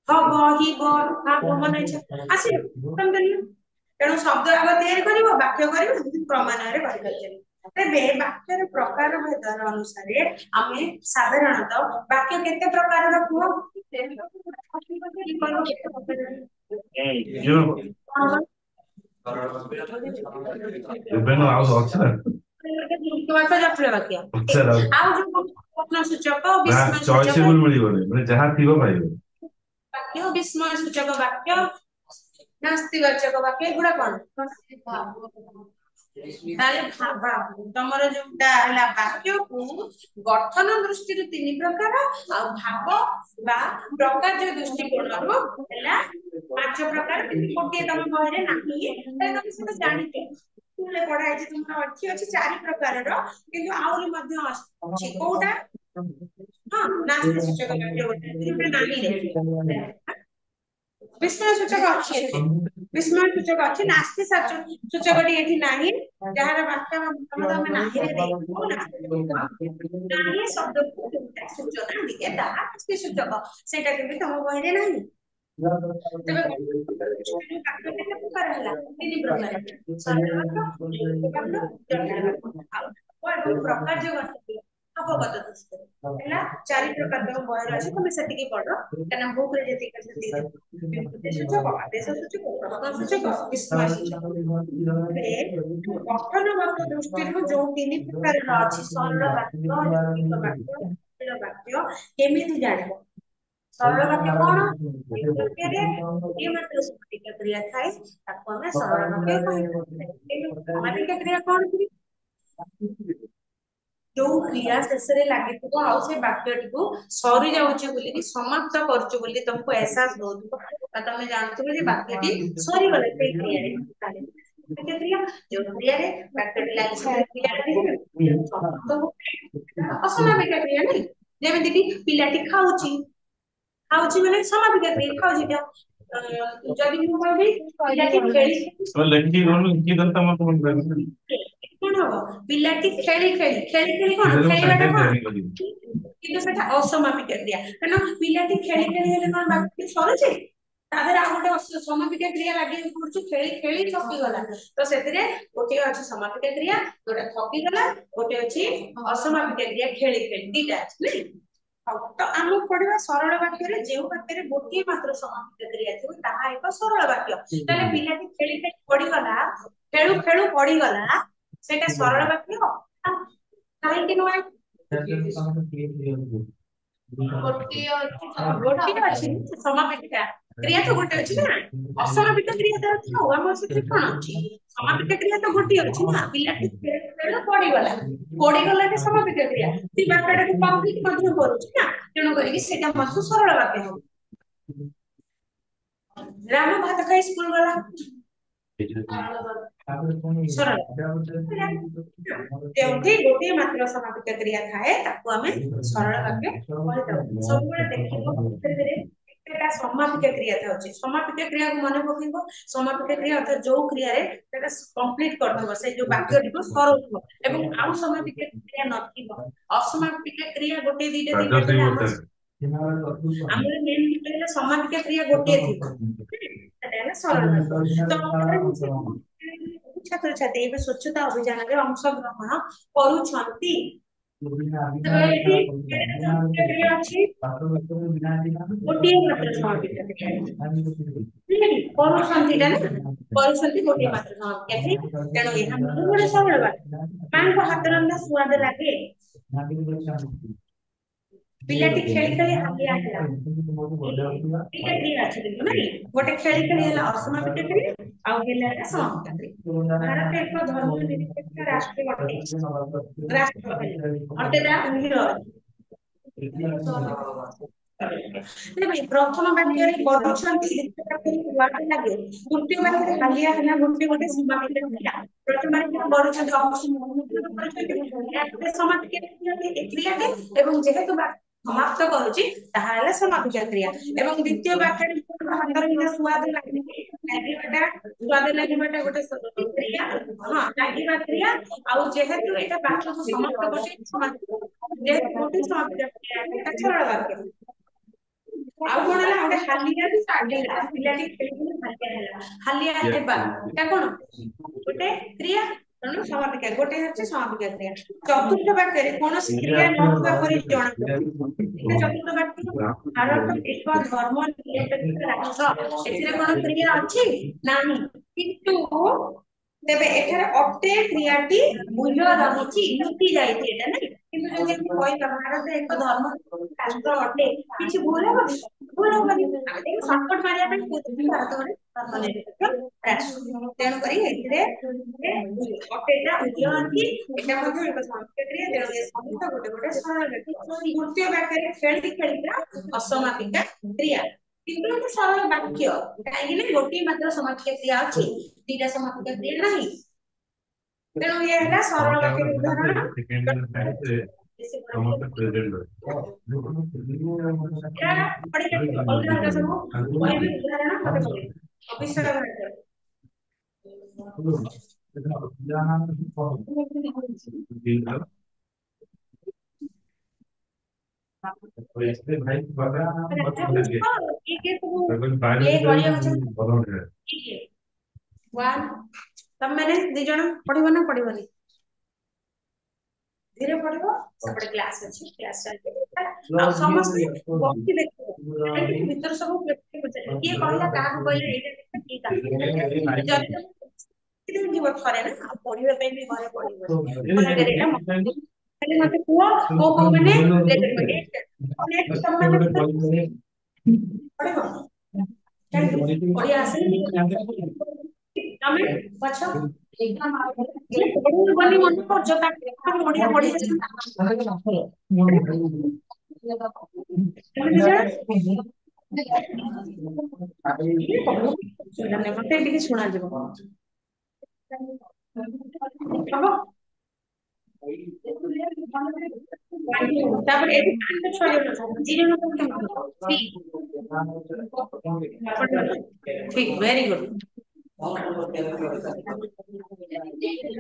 ହ ବ ହି ବ ମନେ ଇଚ୍ଛା ଆସିବ। ତେଣୁ ଶବ୍ଦ ଆଗ ତିଆରି କରିବ, ବାକ୍ୟ କରିବ, କ୍ରମାନ୍ୱୟରେ କରିପାରିବ। ତେବେ ବାକ୍ୟର ପ୍ରକାର ଭେଦର ଅନୁସାରେ ଆମେ ସାଧାରଣତଃ ବାକ୍ୟ କେତେ ପ୍ରକାରର କୁହ? ଏବେ ଆଉ ଅଛି ନା ବାକ୍ୟ, ଜଟିଳ ବାକ୍ୟ, ଆଉ ଯୋଉ ପ୍ରଶ୍ନ ସୂଚକ, ବିସ୍ମୟ ସୂଚକ ମିଳିବନି, ମାନେ ଯାହା ଥିବ ପାଇବ। ବାକ୍ୟ, ବିସ୍ମୟ ସୂଚକ ବାକ୍ୟ, ନାସ୍ତିବାଚକ ବାକ୍ୟ, ଏଗୁଡା କଣ? ତାହେଲେ ତମର ଯୋଉଟା ହେଲା ବାକ୍ୟକୁ ଗଠନ ଦୃଷ୍ଟିରୁ 3 ପ୍ରକାର, ଆଉ ଭାବ ବା ପ୍ରକାର୍ଯ୍ୟ ଦୃଷ୍ଟିକୋଣରୁ ହେଲା 5 ପ୍ରକାର। କିନ୍ତୁ ଗୋଟିଏ ତମ ବହିରେ ନାହିଁ, ତମେ ସେଟା ଜାଣିଛ, ସ୍କୁଲରେ ପଢା ହେଇଛି, ତୁମର ଅଛି 4 ପ୍ରକାରର, କିନ୍ତୁ ଆହୁରି ମଧ୍ୟ ଅଛି। କୋଉଟା? ହଁ, ନାସ୍ତି ସୂଚକ ବାକ୍ୟ ଗୋଟେ, ଯୋଉଟା ନାହିଁ। ବିସ୍ମୟ ସୂଚକ ଅଛି ଏଠି, ବିସ୍ମୟ ସୂଚକ ଅଛି, ନାସ୍ତି ସୂଚକଟି ଏଠି ନାହିଁ। ଯାହାର ବାକ୍ୟ ତମେ ନାହିଁରେ ଦେଇଥିବ, ନାହିଁ ଶବ୍ଦକୁ ସୂଚନା ଦିଏ, ତାହା ନାସ୍ତି ସୂଚକ। ସେଇଟା କେମିତି ତମ ବହିରେ ନାହିଁ। ତେବେ ବାକ୍ୟ କେତେ ପ୍ରକାର ହେଲା? 3 ପ୍ରକାର, ସରଳ ବାକ୍ୟ, ଜଟିଳ ବାକ୍ୟ, ଆଉ ପ୍ରକାର୍ଯ୍ୟ ବାକ୍ୟ ଅବଗତ ଦୃଷ୍ଟିରେ ହେଲା 4 ପ୍ରକାର ତମ ବହିରେ ଅଛି। ତମେ ସେତିକି ପଢ, କାହିଁକିନା ବୁକରେ ଯେତିକି ସେତିକି ସୂଚକ, ଆଦେଶ ସୂଚକ, ପ୍ରଶ୍ନ ସୂଚକ, ବିସ୍ମୟ ସୂଚକ। ଗଠନ ବାକ୍ୟ ଦୃଷ୍ଟିରୁ ଯୋଉ 3 ପ୍ରକାରର ଅଛି, ସରଳ ବାକ୍ୟ, ଯୌଗିକ ବାକ୍ୟ, ଜଟିଳ ବାକ୍ୟ, କେମିତି ଜାଣିବ? ସରଳ ବାକ୍ୟ କଣ? ବାକ୍ୟରେ ଗୋଟିଏ ମାତ୍ର ସମାପିକା କ୍ରିୟା ଥାଏ, ତାକୁ ଆମେ ସରଳ ବାକ୍ୟ କହିଥାଉ। ସମାପିକା କ୍ରିୟା କଣ? ଯୋଉ କ୍ରିୟା ଶେଷରେ ଲାଗିଥିବ, ଆଉ ସେ ବାକ୍ୟଟିକୁ ସରି ଯାଉଛି ବୋଲି, ସମାପ୍ତ କରୁଛୁ ବୋଲି ତମକୁ ଏହସାସ ହଉଥିବ, ତମେ ଜାଣୁଥିବ ଯେ ବାକ୍ୟଟି ସରିଗଲା ସେଇ କ୍ରିୟାରେ। ଯୋଉ କ୍ରିୟାରେ ବାକ୍ୟଟି ଲାଗିଛି, ଅସମାପିକା କ୍ରିୟା ନାଇଁ। ଯେମିତିକି ପିଲାଟି ଖାଉଛି, ଖାଉଛି ମାନେ ସମାପିକା କ୍ରିୟା, ଖାଉଛି। जदि मु कहबी पिलाटी खेली तो लेखी गनु इनकी दंता मत मन कर कौन हबो पिलाटी खेली खेली खेली खेली कौन किधर खेलीबाटा सेंटेंस कौन रेडी करी କିନ୍ତୁ ସେଟା ଅସମାପିକ କ୍ରିୟା କାରଣ ପିଲାଟି ଖେଳି ଖେଳି ହେଲେ କଣ ବାକ୍ୟ ସରୁଛି ତା ଦେହରେ ଆଉ ଗୋଟେ ସମାପିକ କ୍ରିୟା ଲାଗି ପଡୁଛି ଖେଳି ଖେଳି ଥକିଗଲା ତ ସେଥିରେ ଗୋଟିଏ ଅଛି ସମାପିକ କ୍ରିୟା ଯୋଉଟା ଥକିଗଲା ଗୋଟେ ଅଛି ଅସମାପିକ କ୍ରିୟା ଖେଳି ଖେଳି ଦିଟା ଅଛି ନାଇଁ ହଉ ତ ଆମେ ପଢିବା ସରଳ ବାକ୍ୟରେ ଯେଉଁ ବାକ୍ୟରେ ଗୋଟିଏ ମାତ୍ର ସମାପିକ କ୍ରିୟା ଥିବ ତାହା ଏକ ସରଳ ବାକ୍ୟ ତାହେଲେ ପିଲାଟି ଖେଳି ଖେଳି ପଡିଗଲା ଖେଳୁ ଖେଳୁ ପଡିଗଲା ସେଇଟା ସରଳ ବାକ୍ୟ କାହିଁକି ନୁହେଁ ଗୋଟିଏ ଅଛି ସମାପିକା କ୍ରିୟା ତ ଗୋଟେ ଅଛି ନା ଅସମାପିକ କ୍ରିୟା ତ ଅଛି ଆଉ ଆମ ସେଥିରେ କଣ ଅଛି ସମାପିକ କ୍ରିୟା ତ ଗୋଟିଏ ଅଛି ନା ପିଲାଟି ଖେଳ ପଡିଗଲା ପଡିଗଲାଟା ସମାପିକ କ୍ରିୟା ସେ ବାକ୍ୟଟାକୁ କମ୍ପ୍ଲିଟ ମଧ୍ୟ କରୁଛି ନା ତେଣୁ କରିକି ସେଇଟା ମଧ୍ୟ ସରଳ ବାକ୍ୟ ହବ ରାମ ଭାତ ଖାଇ ସ୍କୁଲ ଗଲା ସରଳ ଯେଉଁଠି ଗୋଟିଏ ମାତ୍ର ସମାପିକ କ୍ରିୟା ଥାଏ ତାକୁ ଆମେ ସରଳ ବାକ୍ୟ କହିଥାଉ ସବୁବେଳେ ଦେଖିବ ସେଥିରେ କେତେଟା ସମାପିକ କ୍ରିୟା ଥାଉଛି ସମାପିକ କ୍ରିୟାକୁ ମନେ ପକେଇବ ସମାପିକ କ୍ରିୟା ଅର୍ଥାତ ଯୋଉ କ୍ରିୟାରେ ସେଟା କମ୍ପ୍ଲିଟ କରିଥିବ ସେ ଯୋଉ ବାକ୍ୟଟିକୁ ସରଉଥିବ ଏବଂ ଆଉ ସମାପିକ କ୍ରିୟା ନଥିବ ଅସମାପିକ କ୍ରିୟା ଗୋଟେ ଦିଟା ତିନିଟା ରାଜଶ୍ରୀ ଥିଲେ ବୋଲते ଆମର ମେନ୍ ହେଲା ସମାପିକ କ୍ରିୟା ଗୋଟିଏ ଥିବ ସେଟା ହେଲା ସରଳ ବାକ୍ୟ ତ ଛାତ୍ରଛାତ୍ରୀ ଏବେ ସ୍ୱଚ୍ଛତା ଅଭିଯାନରେ ଅଂଶଗ୍ରହଣ କରୁଛନ୍ତି ସେତେବେଳେ ଏଠି କେତେଟା ସମାପିକ କ୍ରିୟା ଅଛି ଗୋଟିଏ ମାତ୍ର ସମାପିକ କ୍ରିୟା କରୁଛନ୍ତିଟା ନା କରୁଛନ୍ତି ଗୋଟିଏ ମାତ୍ର ସମାପିକ କ୍ରିୟା ତେଣୁ ଏହା ମଧ୍ୟ ଗୋଟେ ସରଳ ବାକ୍ୟ ମାଙ୍କ ହାତ ରନ୍ଧା ସୁଆଦ ଲାଗେ ପିଲାଟି ଖେଳି ଖେଳି ହାଲିଆ ହେଲା ଦିଟା କ୍ରିୟା ଅଛି କିନ୍ତୁ ନାଇଁ ଗୋଟେ ଖେଳି ଖେଳି ହେଲା ଅସମାପିକ କ୍ରିୟା ଆଉ ହେଲା ହେଲା ସମାପିକ କ୍ରିୟା ଭାରତ ଏକ ଧର୍ମ ନିରପେକ୍ଷ ରାଷ୍ଟ୍ର ଅଟେ ରାଷ୍ଟ୍ର ଅଟେ ତା ଉଲ୍ଲେଖ ପ୍ରଥମ ବାକ୍ୟରେ କରୁଛନ୍ତି ଦ୍ୱିତୀୟ ବାକ୍ୟରେ କୁଆଡେ ଲାଗେ ତୃତୀୟ ବାକ୍ୟରେ ହାଲିଆ ହେଲା ଗୋଟେ ସମାପିକ କ୍ରିୟା ପ୍ରଥମ ବାକ୍ୟରେ କରୁଛନ୍ତି ସମାପିକ କ୍ରିୟାଟେ ଏବଂ ଯେହେତୁ ସମାପ୍ତ କରୁଛି ତାହା ହେଲା ସମାପିକ କ୍ରିୟା ଏବଂ ଦ୍ୱିତୀୟ ବାକ୍ୟରେ ହାତର ସୁଆଦ ଲାଗିବାଟା ସ୍ୱାଦ ଲାଗିବାଟା ଗୋଟେ କ୍ରିୟା ହଁ ଲାଗିବା କ୍ରିୟା ଆଉ ଯେହେତୁ ଏଇଟା ବାକ୍ୟକୁ ସମାପ୍ତ କରୁଛି ଯେହେତୁ ଗୋଟେ ସମାପିକ କ୍ରିୟା ଏଟା ସରଳ ବାକ୍ୟ ଆଉ କଣ ହେଲା ଗୋଟେ ହାଲିଆ ପିଲାଟି ଖେଳିକି ହାଲିଆ ହେବା ଏଟା କଣ ଗୋଟେ କ୍ରିୟା ତେଣୁ ସମାପିକ ଗୋଟେ ହେଉଛି ସମାପିକ କ୍ରିୟା ଚତୁର୍ଥ ବାକ୍ୟରେ କୌଣସି କ୍ରିୟା ନଥିବା ପରି ଜଣାପଡୁଛି ଚତୁର୍ଥ ବାକ୍ୟ ଭାରତ ଏକ ଧର୍ମ ନିରପେକ୍ଷ ରାଷ୍ଟ୍ର ଏଥିରେ କଣ କ୍ରିୟା ଅଛି ନାହିଁ କିନ୍ତୁ ତେବେ ଏଠାରେ ଅଟେ କ୍ରିୟାଟି ମୂଲ୍ୟ ରହିଛି ଲୁଟି ଯାଇଛି ଏଟା ନାଇଁ କିନ୍ତୁ ଯଦି ଆମେ କହିବା ଭାରତ ଏକ ଧର୍ମ ରାଷ୍ଟ୍ର ଅଟେ କିଛି ଭୁଲ ହବନି ଭୁଲ ହବନି ସର୍ଟକଟ ମାରିବା ପାଇଁ କହୁଥିଲି ଭାରତ ଗୋଟେ ଧର୍ମ ନିରପେକ୍ଷ ରାଷ୍ଟ୍ର ତେଣୁକରି ଏଥିରେ ଅଟେଟା ମୂଲ୍ୟ ଅଛି ଏଟା ମଧ୍ୟ ଏକ ସମାପିକ କ୍ରିୟା ତେଣୁ ଏ ସମସ୍ତ ଗୋଟେ ଗୋଟେ ସରଳ ବାକ୍ୟ ତୃତୀୟ ବାକ୍ୟରେ ଖେଳି ଖେଳିକା ଅସମାପିକା କ୍ରିୟା କିନ୍ତୁ ଗୋଟେ ସରଳ ବାକ୍ୟ କାହିଁକି ନା ଗୋଟିଏ ମାତ୍ର ସମାପିକ କ୍ରିୟା ଅଛି ଦିଟା ସମାପିକ କ୍ରିୟା ନାହିଁ ତେଣୁ ଇଏ ହେଲା ସରଳ ବାକ୍ୟର ଉଦାହରଣ ସମସ୍ତେ ପ୍ରେଜେଣ୍ଟ ଅଲଗା ସବୁ କହିବି ଉଦାହରଣ ମତେ କହିବେ ଅବିଷୟ इससे भाई बड़ा लगे କିଏ ସବୁ अगर ପ୍ଲେ କରିବାକୁ बायोलॉजी बहुत है କିଏ ତମେ ମାନେ ଦି ଜଣ ପଢିବ ନା ପଢିବନି ଧୀରେ ପଢିବ ସେପଟେ କ୍ଲାସ ଅଛି କ୍ଲାସ ଚାଲିଛି ଆଉ ସମସ୍ତେ ବସି ଦେଖିବ କାହିଁକି ଭିତରେ ସବୁ କିଏ କହିଲା କାହାକୁ କହିଲା ଏଇଟା କିଏ କାହାକୁ ଯଦି ଯିବ ଥରେ ନା ଆଉ ପଢିବା ପାଇଁ ବି ଘରେ ପଢିବ ଖାଲି ମତେ କୁହ କୋଉ କୋଉ ମାନେ ପଢିବ ଓଡିଆ ଆସିନି ତମେ ପଛ ପଢିବନି ମନେ କରୁଛ ତାକୁ ଓଡିଆ ପଢି ଆସିବ ମତେ ଟିକେ ଶୁଣାଯିବ ହବ ତାପରେ ଏଠି 5-6 ଜଣ ଅଛନ୍ତି, 2 ଜଣ କେମିତି ଠିକ ଭେରି ଗୁଡ।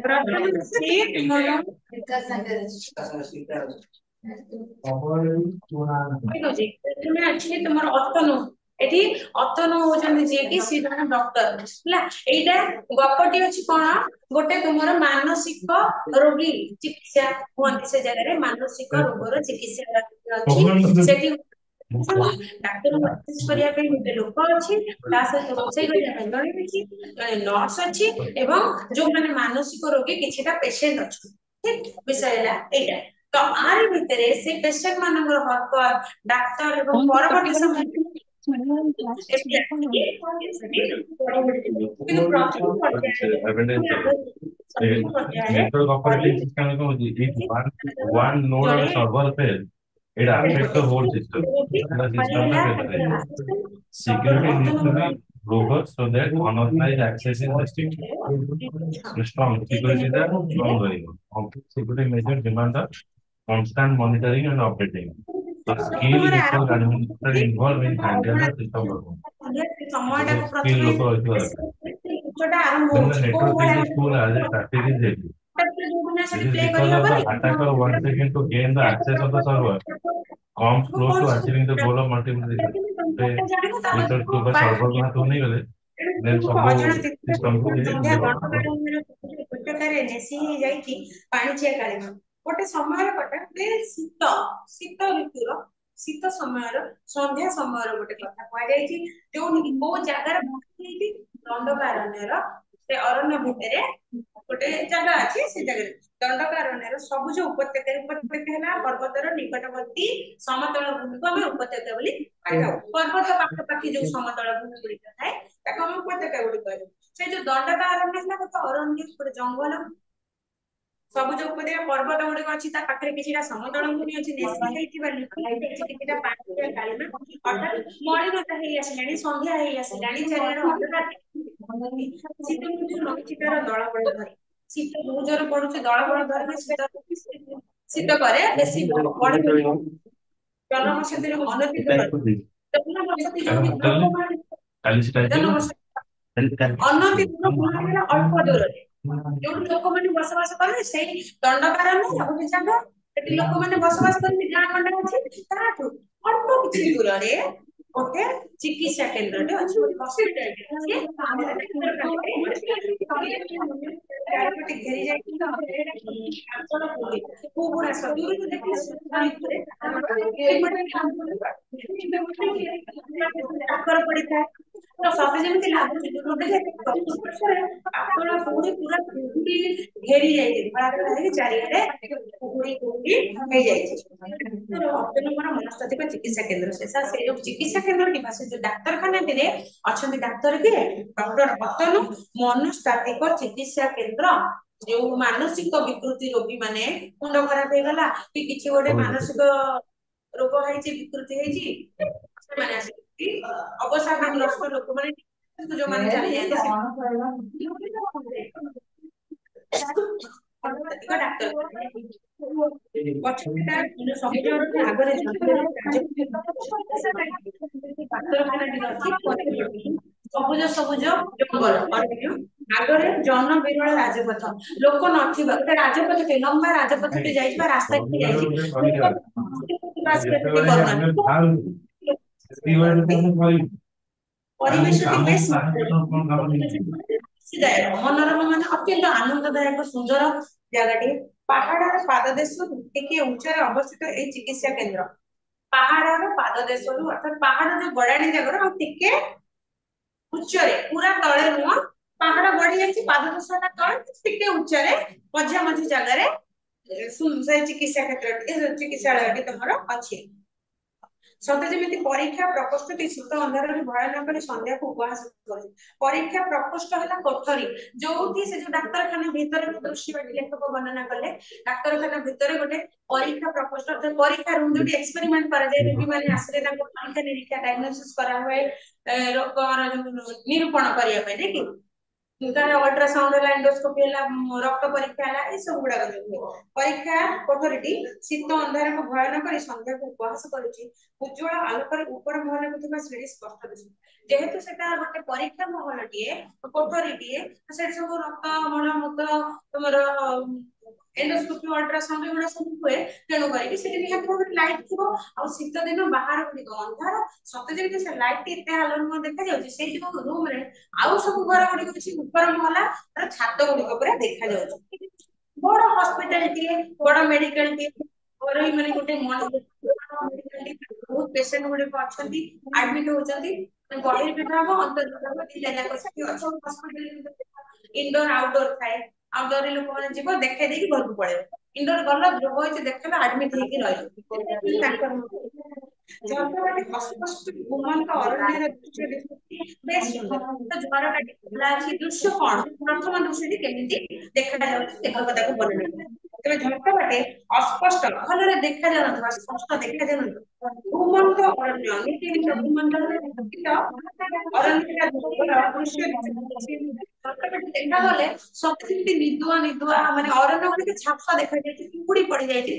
ପ୍ରଥମେ ସେ ତୁମର ଠିକ ଅଛି, ପ୍ରଥମେ ଅଛି ତୁମର ଅତନୁ। ଏଠି ଅତନୁ ହଉଛନ୍ତି ଯିଏ କି ସେ ଜଣେ ଡକ୍ଟର ହେଲା। ଏଇଟା ଗପଟି ଅଛି କଣ, ଗୋଟେ ତୁମର ମାନସିକ ରୋଗୀ ଚିକିତ୍ସା ହୁଅନ୍ତି ସେ ଜାଗାରେ, ମାନସିକ ରୋଗର ଚିକିତ୍ସା ଅଛି ସେଠି। ଡାକ୍ତର ମସାଜ କରିବା ପାଇଁ ଗୋଟେ ଲୋକ ଅଛି, ତା ସହିତ ରୋଷେଇ କରିବା ପାଇଁ ଜଣେ ଅଛି, ଜଣେ ନର୍ସ ଅଛି, ଏବଂ ଯୋଉମାନେ ମାନସିକ ରୋଗୀ କିଛିଟା ପେସେଣ୍ଟ ଅଛନ୍ତି। ଠିକ ବିଷୟ ହେଲା ଏଇଟା। ତ ଆରି ଭିତରେ ସେ ପେସେଣ୍ଟ ମାନଙ୍କର ହରକତ ଡାକ୍ତର ଏବଂ ପରବର୍ତ୍ତୀ ସମୟରେ ଏମିତି ଆସିକି ଜିନିଷଟି ବଢି କିନ୍ତୁ ପ୍ରଥମ ପର୍ଯ୍ୟାୟରେ evidence ପ୍ରଥମ ପର୍ଯ୍ୟାୟରେ network operating system is one node or ଜଣେ server fail, it affects the whole system. The system is failure. Security needs to be robust so that unauthorized access is restricted. Strong security is strong going. Security measures demand a constant monitoring and updating. The skill network administrator involved in handling the system performance. ସମୟଟାକୁ Skill ପ୍ରଥମେ ଲୋକ ରହିଥିବା ଦରକାର। ଜିନିଷଟା ଆରମ୍ଭ When the ହଉଛି କୋଉ network ଭଳିଆ is full as a static is heavy, ଯୋଉମାନେ it ସେଠି is play because of the କରିହବନି। attacker one second to gain the access of the server comes close to achieving the goal of multiple research. Research to the server को हाथ नहीं गले, then सब system को ସନ୍ଧ୍ୟା ଉପତ୍ୟକାରେ ନେସି ହେଇଯାଇଛି ପାଣିଚିଆ କାଳିମା। ଗୋଟେ ସମୟର କଥା, ଶୀତ ଶୀତ ଋତୁର ଶୀତ ସମୟର ସନ୍ଧ୍ୟା ସମୟର ଗୋଟେ କଥା କୁହାଯାଇଛି, ଯୋଉଠି କୋଉ ଜାଗାରେ ହେଇଛି ଦଣ୍ଡକାରଣ୍ୟର ସେ ଅରଣ୍ୟ ଭିତରେ ଗୋଟେ ଜାଗା ଅଛି, ସେ ଜାଗାରେ ଦଣ୍ଡକାରଣ୍ୟର ସବୁଜ ଉପତ୍ୟକା। ଉପତ୍ୟକା ହେଲା ପର୍ବତର ନିକଟବର୍ତ୍ତୀ ସମତଳ ଭୂମିକୁ ଆମେ ଉପତ୍ୟକା ବୋଲି କହିଥାଉ। ପର୍ବତ ପାଖାପାଖି ଯୋଉ ସମତଳ ଭୂମି ଗୁଡିକ ଥାଏ ତାକୁ ଆମେ ଉପତ୍ୟକା ଗୁଡିକ କହିଥାଉ। ସେ ଯୋଉ ଦଣ୍ଡକାରଣ୍ୟ ହେଲା ଗୋଟେ ଅରଣ୍ୟ, ଗୋଟେ ଜଙ୍ଗଲ, ସବୁଜ ଉପତ୍ୟକା ପର୍ବତ ଗୁଡିକ ଅଛି, ତା ପାଖରେ କିଛିଟା ସମତଳ ଭୂମି ଅଛି, ନେସି ହେଇଥିବା କିଛିଟା ପାଣିଚିଆ କାଳିମା, ଅର୍ଥାତ୍ ମଳିନତା ହେଇ ଆସିଲାଣି, ସନ୍ଧ୍ୟା ହେଇ ଆସିଲାଣି, ଚାରିଆଡେ ଅନ୍ଧକାର। ଶୀତ ଋତୁ ରହିଛି ତାର ଦଳ ବଳ ଧରି, ଶୀତ ବହୁତ ଜୋର ପଡୁଛି, ଦଳ ବଳ ଧରିକି ଶୀତ କରେ ବେଶୀ ବଢି ଜନବସତିର ଅନତି ଦୂରରେ, ଜନବସତି ଯୋଉଠି ଲୋକମାନେ ଅନତି ଦୂର ହେଲା ଅଳ୍ପ ଦୂରରେ ଯୋଉଠି ଲୋକମାନେ ବସବାସ କରନ୍ତି, ସେଇ ଦଣ୍ଡକାରଣ୍ୟ ଗୋଟେ ଜାଗା, ସେଠି ଲୋକମାନେ ବସବାସ କରନ୍ତି, ଗାଁ ଗଣ୍ଡା ଅଛି, ତାଠୁ ଅଳ୍ପ କିଛି ଦୂରରେ ଗୋଟେ ଚିକିତ୍ସା କେନ୍ଦ୍ରଟେ ଅଛି, ଗୋଟେ ହସ୍ପିଟାଲଟେ ଅଛି। ଘେରି ଯାଇକି ଡାକ୍ତର ପଡିଥାଏ। ତ ସତେ ଯେମିତି ଲାଗୁଛି ଆପଣ କୋଉଠି ପୁରା କୁହୁଡି ଘେରି ଯାଇଛି, ହେଇକି ଚାରିଆଡେ କୁହୁଡି କୁହୁଡି ହେଇଯାଇଛି। ଅତନୁଙ୍କର ମନସ୍ତାତ୍ତ୍ୱିକ ଚିକିତ୍ସା କେନ୍ଦ୍ର ସେ ଯୋଉ ଚିକିତ୍ସା କେନ୍ଦ୍ରଟି ବା ସେ ଯୋଉ ଡାକ୍ତରଖାନାଟିରେ ଅଛନ୍ତି ଡାକ୍ତର କିଏ, ଡକ୍ଟର ଅତନୁ ମନସ୍ତାତ୍ତ୍ୱିକ ଚିକିତ୍ସା କେନ୍ଦ୍ର। ଯୋଉ ମାନସିକ ବିକୃତି ରୋଗୀ ମାନେ, ମୁଣ୍ଡ ଖରାପ ହେଇଗଲା କି କିଛି ଗୋଟେ ମାନସିକ ରୋଗ ହେଇଛି, ବିକୃତି ହେଇଛି, ସେମାନେ ଆସିକି ଅବସାଦଗ୍ରସ୍ତ ଲୋକମାନେ ଯୋଉମାନେ ଚାଲିଯାଆନ୍ତି ସବୁଜ ସବୁଜ ଜଙ୍ଗଲ ଆଗରେ ଜନବିରଳ ରାଜପଥ, ଲୋକ ନଥିବା ଗୋଟେ ରାଜପଥଟେ, ଲମ୍ବା ରାଜପଥଟେ ଯାଇଛି ବା ରାସ୍ତାଟି ଯାଇଛି, ପରିବେଶଟି ବେଶ ମନୋରମ, ମାନେ ଅତ୍ୟନ୍ତ ଆନନ୍ଦଦାୟକ ସୁନ୍ଦର ଜାଗାଟି। ପାହାଡର ପାଦ ଦେଶରୁ ଟିକେ ଉଚ୍ଚରେ ଅବସ୍ଥିତ ଏଇ ଚିକିତ୍ସା କେନ୍ଦ୍ର, ପାହାଡର ପାଦ ଦେଶରୁ ଅର୍ଥାତ୍ ପାହାଡ ଯୋଉ ଗଡାଣି ଜାଗାର ଆଉ ଟିକେ ଉଚ୍ଚରେ, ପୁରା ତଳେ ନୁହଁ, ପାହାଡ ଗଡି ଯାଇଛି, ପାଦ ଦେଶଟା ତଳେ ଟିକେ ଉଚ୍ଚରେ ମଝା ମଝି ଜାଗାରେ ସେ ଚିକିତ୍ସା କ୍ଷେତ୍ରଟି, ଚିକିତ୍ସାଳୟଟି ତମର ଅଛି। ସତେ ଯେମିତି ପରୀକ୍ଷା ପ୍ରକୋଷ୍ଠଟି ଶୀତ ଅନ୍ଧାରରେ ଭୟାନକରେ ସନ୍ଧ୍ୟାକୁ ଉପହାସ କରେ। ପରୀକ୍ଷା ପ୍ରକୋଷ୍ଠ ହେଲା କୋଠରୀ, ଯୋଉଠି ସେ ଯୋଉ ଡାକ୍ତରଖାନା ଭିତରେ ଦୃଶ୍ୟଟି ଲେଖକ ବର୍ଣ୍ଣନା କଲେ, ଡାକ୍ତରଖାନା ଭିତରେ ଗୋଟେ ପରୀକ୍ଷା ପ୍ରକୋଷ୍ଠ, ପରୀକ୍ଷା ରୁମ୍ ଯୋଉଠି ଏକ୍ସପେରିମେଣ୍ଟ କରାଯାଏ, ରୋଗୀ ମାନେ ଆସିଲେ ତାଙ୍କୁ ପରୀକ୍ଷା ନିରୀକ୍ଷା ଡାଇଗ୍ନୋସିସ୍ କରାହୁଏ, ରୋଗର ନିରୂପଣ କରିବା ପାଇଁ, ନାଇଁ କି ଅଲ୍ଟ୍ରାସାଉଣ୍ଡ ହେଲା, ଏଣ୍ଡୋସ୍କୋପି ହେଲା, ରକ୍ତ ପରୀକ୍ଷା ହେଲା, ଏସବୁ ଗୁଡାକ ଯୋଉ ହୁଏ। ପରୀକ୍ଷା କୋଠରୀଟି ଶୀତ ଅନ୍ଧାରକୁ ଭୟ ନ କରି ସନ୍ଧ୍ୟାକୁ ଉପହାସ କରୁଛି। ଉଜ୍ଜ୍ୱଳ ଆଲୋକରେ ଉପର ମହଲାକୁ ଥିବା ସିଡି ସ୍ପଷ୍ଟ ଦିଶୁଛି। ଯେହେତୁ ସେଟା ଗୋଟେ ପରୀକ୍ଷା ମହଲଟିଏ, କୋଠରୀଟିଏ, ସେଠି ସବୁ ରକ୍ତ ମଳମୂତ୍ର ତମର ଏଣ୍ଡୋସ୍କୋପି ଅଲ୍ଟ୍ରାସାଉଣ୍ଡ ଏଗୁଡା ସବୁ ହୁଏ। ତେଣୁ କରିକି ସେଠି ନିହାତି ଭାବରେ ଲାଇଟ୍ ଥିବ। ଆଉ ଶୀତ ଦିନ ବାହାର ଗୁଡିକ ଅନ୍ଧାର, ସତେ ଯେମିତି ସେ ଲାଇଟ୍ ଏତେ ଆଲୋକ ଦେଖାଯାଉଛି, ସେଇ ଯୋଉ ରୁମ ରେ ଆଉ ସବୁ ଘର ଗୁଡିକ କିଛି ଉପର ମହଲା ତାର ଛାତ ଗୁଡିକ ପୁରା ଦେଖାଯାଉଛି। ବଡ ହସ୍ପିଟାଲ ଟିଏ, ବଡ ମେଡିକାଲ ଟିଏ, ଘରୋଇ ମାନେ ଗୋଟେ ବହୁତ ପେସେଣ୍ଟ ଗୁଡିକ ଅଛନ୍ତି, ଆଡମିଟ ହଉଛନ୍ତି। ବହିର ବିଭାଗ, ଅନ୍ତର୍ ବିଭାଗ ଦିଟା ଯାକ ସେଠି ଅଛି। ହସ୍ପିଟାଲ ଇନଡୋର ଆଉଟଡୋର ଥାଏ। ଆଉଟଡୋର ରେ ଲୋକମାନେ ଯିବ ଦେଖେଇ ଦେଇକି ଘରକୁ ପଳେଇବ। ଇନଡୋର ଗଲ, ରୋଗ ହେଇଛି ଦେଖେଇଲ, ଆଡମିଟ ହେଇକି ରହିଲ। ତାଙ୍କର ଯନ୍ତ୍ରପାତି ଅସ୍ପଷ୍ଟ ଘୁମନ୍ତ ଅରଣ୍ୟର ଦୃଶ୍ୟ ଦେଖୁଛି, ବେଶ ସୁନ୍ଦର। ତ ଝରକାଟି ଖୋଲା ଅଛି, ଦୃଶ୍ୟ କଣ ପ୍ରଥମ ଦୃଶ୍ୟଟି କେମିତି ଦେଖାଯାଉଛି ଲେଖକ ତାକୁ ବର୍ଣ୍ଣନା କଲେ। ତେବେ ଝରକାବାଟେ ଅସ୍ପଷ୍ଟ, ଭଲରେ ଦେଖାଯାଉନଥିବା, ସ୍ପଷ୍ଟ ଦେଖାଯାଉନଥିବା ଘୁମନ୍ତ ଅରଣ୍ୟ, ନିର୍ଜୀବିତ ଘୁମନ୍ତ ଅରଣ୍ୟର ଦୃଶ୍ୟ ଦେଖାଯାଉଛି। ଝରକାବାଟେ ଦେଖାଗଲେ ସତେ ଯେମିତି ନିଦୁଆ ନିଦୁଆ ମାନେ ଅରଣ୍ୟ ଗୁଡିକ ଝାପ୍ସା ଦେଖାଯାଇଛି, କୁହୁଡି ପଡିଯାଇଛି,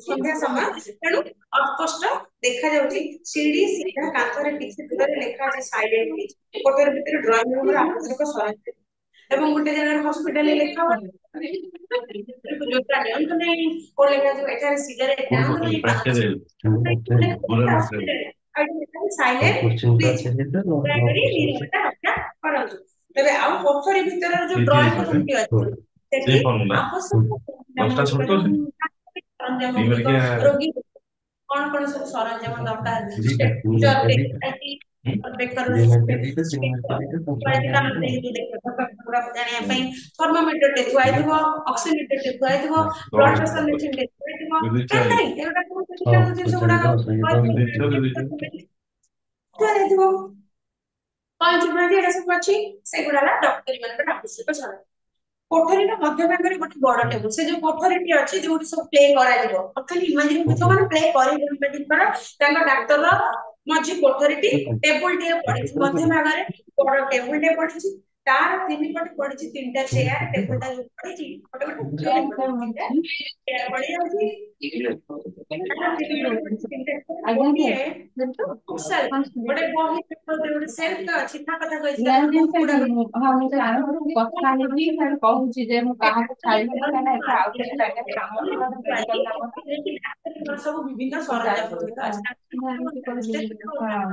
ସନ୍ଧ୍ୟା ସମୟ, ତେଣୁ ଅସ୍ପଷ୍ଟ ଦେଖାଯାଉଛି। ସିଡି ସିଧା କାନ୍ଥରେ କିଛି ଦୂରରେ ଲେଖା ଅଛି ସାଇଲେଣ୍ଟ ପ୍ଲିଜ୍। କୋଠରୀ ଭିତରେ ଡ୍ରଇଂ ରୁମର ଆବଶ୍ୟକ ସରଞ୍ଜାମ ଏବଂ ଗୋଟେ ଜାଗାରେ ହସ୍ପିଟାଲ ଲେଖା ଜୋତା ନିଅନ୍ତୁ ନାହିଁ, କୋଉ ଲେଖାଯିବ ଏଠାରେ ସିଗାରେଟ ଟାଣନ୍ତୁ ନାହିଁ, Practical, ସାଇଲେଣ୍ଟ କୋଶ୍ଚିନ୍ ପ୍ଲିଜ୍, ଅଛି ସେଇଟା ଦୟାକରି ନିରବତା ରକ୍ଷା କରନ୍ତୁ। ତେବେ ଆଉ କୋଠରୀ ଭିତରର ଯୋଉ ଡ୍ରଇଂ ରୁମଟି ଅଛି, ସେଠି ସେଇ ଫର୍ମୁଲା ଆବଶ୍ୟକ ଦଶଟା ଛୋଟ ସରଞ୍ଜାମ ଗୁଡିକ, ଦିବର୍ଗିଆ ରୋଗୀ କଣ କଣ ସବୁ ସରଞ୍ଜାମ ଦରକାର, ଦିଟା ତିନି ମାର୍କିଆ ଦିଟା ଦୁଇ ମାର୍କିଆ ଦିଟା ତିନି ମାର୍କିଆ ଦିଟା ପାଞ୍ଚ ମାର୍କିଆ ଦିଟା ଜାଣିବା ପାଇଁ ଥର୍ମୋମିଟର ଟେ ଥୁଆ ହେଇଥିବ, ଅକ୍ସିମିଟର ଟେ ଥୁଆ ହେଇଥିବ, ବ୍ଲଡ ପ୍ରେସର ମେସିନ ଟେ ଥୁଆ ହେଇଥିବ। ନାଇଁ ନାଇଁ, ଏଗୁଡା ହଁ ସବୁ ଜିନିଷ ପଚାରିତ ଗୁଡାକ ଦେଇଥିବ। ଥୁଆ ହେଇଥିବ। କଇଁଚି ଫଇଁଚି ଏଗୁଡା ସବୁ ଅଛି। ସେଗୁଡା ହେଲା ଡକ୍ଟରୀ ମାନଙ୍କର ଆବଶ୍ୟକ ସରଞ୍ଜାମ। କୋଠରୀର ମଧ୍ୟଭାଗରେ ଗୋଟେ ବଡ ଟେବୁଲ, ସେ ଯୋଉ କୋଠରୀଟି ଅଛି ଯୋଉଠି ସବୁ ପ୍ଲେ କରାଯିବ, ଅର୍ଥାତ ଇମାଜିନ ଯୋଉମାନେ ପ୍ଲେ କରିବେ ତାଙ୍କ ଡାକ୍ତରର ମଝି କୋଠରୀଟି ଟେବୁଲ ଟିଏ ପଡିଛି, ମଧ୍ୟ ଭାଗରେ ବଡ ଟେବୁଲ ଟେ ପଡିଛି। ତାର ତିନି ପଟେ ପଡିଛି ତିନିଟା ଚେୟାର, ଟେବୁଲ ଟା ଯୋଉ ପଡିଛି ଗୋଟେ ଗୋଟେ ଚେୟାର ପଡିଯାଉଛି। ଗୋଟିଏ ଗୋଟେ ବହି ଗୋଟେ ସେଲ୍ଫ ଅଛି, ତା କଥା କହିଛି, ତା ଦେହରେ ବୁକ୍ ଗୁଡାକ ହଁ ମୁଁ ଜାଣୁଛି, କଥା ହେଇକି ଖାଲି କହୁଛି ଯେ ମୁଁ କାହାକୁ ଛାଡିବିନି, କାହିଁକିନା ଏବେ ଆଉ କିଛି ଜାଗାରେ କାମ ଥିଲା ତ ମେଡିକାଲ କାମ ସବୁ ବିଭିନ୍ନ ସେ ସରଞ୍ଜାମ ଯାଇଥିଲି ଗୁଡିକ ତ ଅଛି। ମୁଁ ଏମିତି କହିଲି ହଁ।